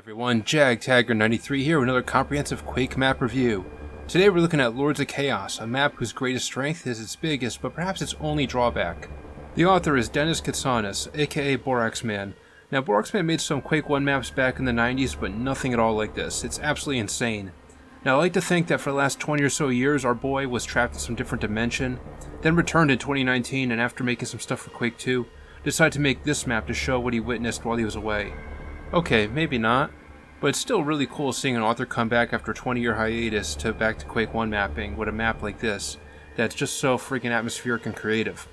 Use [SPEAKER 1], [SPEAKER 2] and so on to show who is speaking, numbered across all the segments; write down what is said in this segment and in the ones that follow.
[SPEAKER 1] everyone, Jag Taggart 93 here with another comprehensive Quake map review. Today we're looking at Lords of Chaos, a map whose greatest strength is its biggest, but perhaps its only drawback. The author is Katsonis, aka Borax Man. Now Borax Man made some Quake 1 maps back in the 90s, but nothing at all like this. It's absolutely insane. Now I like to think that for the last 20 or so years our boy was trapped in some different dimension, then returned in 2019 and after making some stuff for Quake 2, decided to make this map to show what he witnessed while he was away. Okay, maybe not, but it's still really cool seeing an author come back after a 20-year hiatus back to Quake 1 mapping with a map like this that's just so freaking atmospheric and creative.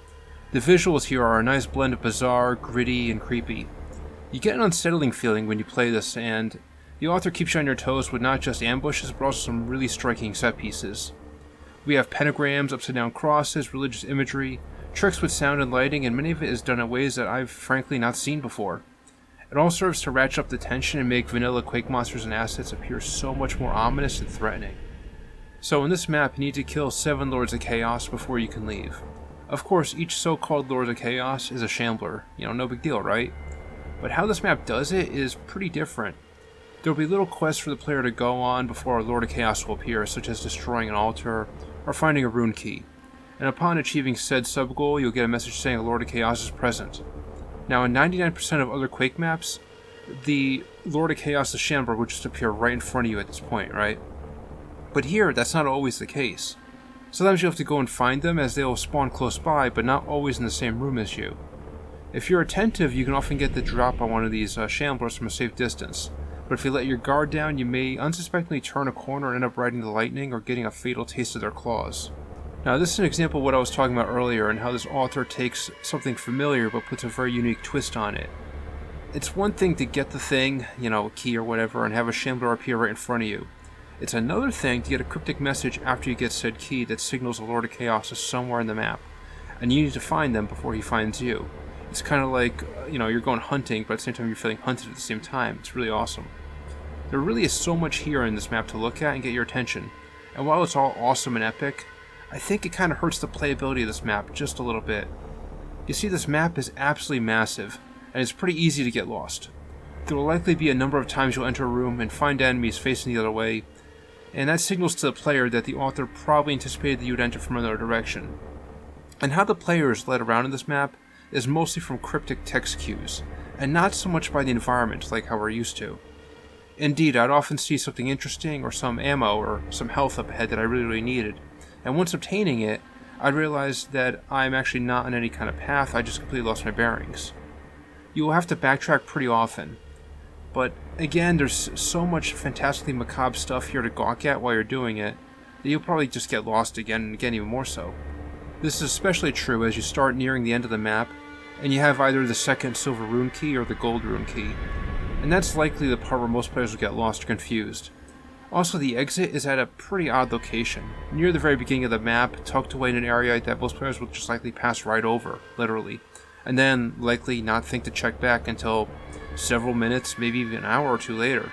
[SPEAKER 1] The visuals here are a nice blend of bizarre, gritty, and creepy. You get an unsettling feeling when you play this, and the author keeps you on your toes with not just ambushes but also some really striking set pieces. We have pentagrams, upside-down crosses, religious imagery, tricks with sound and lighting, and many of it is done in ways that I've frankly not seen before. It all serves to ratchet up the tension and make vanilla Quake monsters and assets appear so much more ominous and threatening. So in this map you need to kill 7 Lords of Chaos before you can leave. Of course, each so-called Lord of Chaos is a shambler, no big deal, right? But how this map does it is pretty different. There will be little quests for the player to go on before a Lord of Chaos will appear, such as destroying an altar or finding a rune key. And upon achieving said sub-goal, you'll get a message saying a Lord of Chaos is present. Now, in 99% of other Quake maps, the Lord of Chaos, the Shambler, would just appear right in front of you at this point, right? But here, that's not always the case. Sometimes you have to go and find them, as they will spawn close by, but not always in the same room as you. If you're attentive, you can often get the drop on one of these Shamblers from a safe distance, but if you let your guard down, you may unsuspectingly turn a corner and end up riding the lightning or getting a fatal taste of their claws. Now this is an example of what I was talking about earlier and how this author takes something familiar but puts a very unique twist on it. It's one thing to get the thing, a key or whatever, and have a Shambler appear right in front of you. It's another thing to get a cryptic message after you get said key that signals the Lord of Chaos is somewhere in the map, and you need to find them before he finds you. It's kind of like, you're going hunting, but at the same time you're feeling hunted at the same time. It's really awesome. There really is so much here in this map to look at and get your attention, and while it's all awesome and epic, I think it kind of hurts the playability of this map just a little bit. You see, this map is absolutely massive, and it's pretty easy to get lost. There will likely be a number of times you'll enter a room and find enemies facing the other way, and that signals to the player that the author probably anticipated that you would enter from another direction. And how the player is led around in this map is mostly from cryptic text cues, and not so much by the environment like how we're used to. Indeed, I'd often see something interesting or some ammo or some health up ahead that I really needed, and once obtaining it, I realized that I'm actually not on any kind of path, I just completely lost my bearings. You will have to backtrack pretty often, but again, there's so much fantastically macabre stuff here to gawk at while you're doing it, that you'll probably just get lost again and again, even more so. This is especially true as you start nearing the end of the map, and you have either the second silver rune key or the gold rune key, and that's likely the part where most players will get lost or confused. Also, the exit is at a pretty odd location, near the very beginning of the map, tucked away in an area that most players will just likely pass right over, literally, and then likely not think to check back until several minutes, maybe even an hour or two later.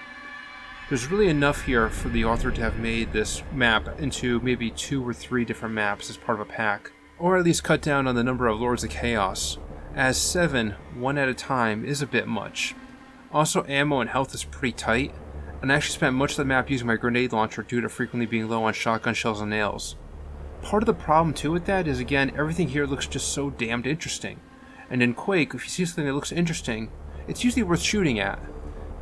[SPEAKER 1] There's really enough here for the author to have made this map into maybe 2 or 3 different maps as part of a pack, or at least cut down on the number of Lords of Chaos, as 7, one at a time, is a bit much. Also, ammo and health is pretty tight, and I actually spent much of the map using my grenade launcher due to frequently being low on shotgun shells and nails. Part of the problem too with that is, again, everything here looks just so damned interesting. And in Quake, if you see something that looks interesting, it's usually worth shooting at.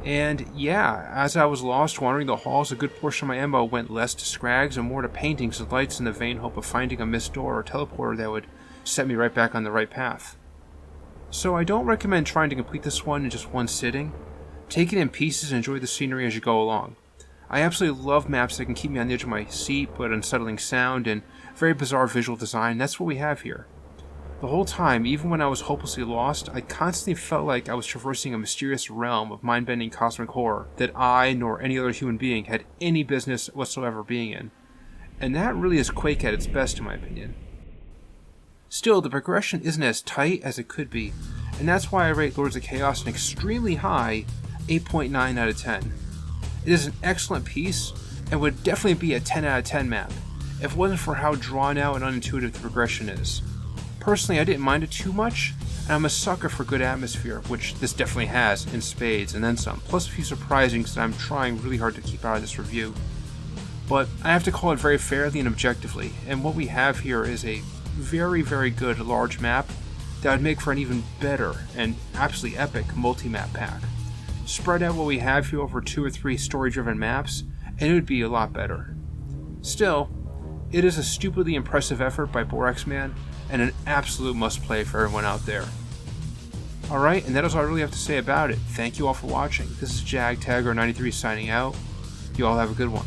[SPEAKER 1] And yeah, as I was lost wandering the halls, a good portion of my ammo went less to scrags and more to paintings and lights in the vain hope of finding a missed door or teleporter that would set me right back on the right path. So I don't recommend trying to complete this one in just one sitting. Take it in pieces and enjoy the scenery as you go along. I absolutely love maps that can keep me on the edge of my seat, but unsettling sound and very bizarre visual design. That's what we have here. The whole time, even when I was hopelessly lost, I constantly felt like I was traversing a mysterious realm of mind-bending cosmic horror that I, nor any other human being, had any business whatsoever being in. And that really is Quake at its best, in my opinion. Still, the progression isn't as tight as it could be, and that's why I rate Lords of Chaos an extremely high 8.9 out of 10. It is an excellent piece, and would definitely be a 10 out of 10 map, if it wasn't for how drawn out and unintuitive the progression is. Personally, I didn't mind it too much, and I'm a sucker for good atmosphere, which this definitely has in spades and then some, plus a few surprisings that I'm trying really hard to keep out of this review. But I have to call it very fairly and objectively, and what we have here is a very, very good large map that would make for an even better and absolutely epic multi-map pack. Spread out what we have here over 2 or 3 story-driven maps, and it would be a lot better. Still, it is a stupidly impressive effort by Borax Man, and an absolute must-play for everyone out there. Alright, and that is all I really have to say about it. Thank you all for watching. This is Jag Taggart 93 signing out. You all have a good one.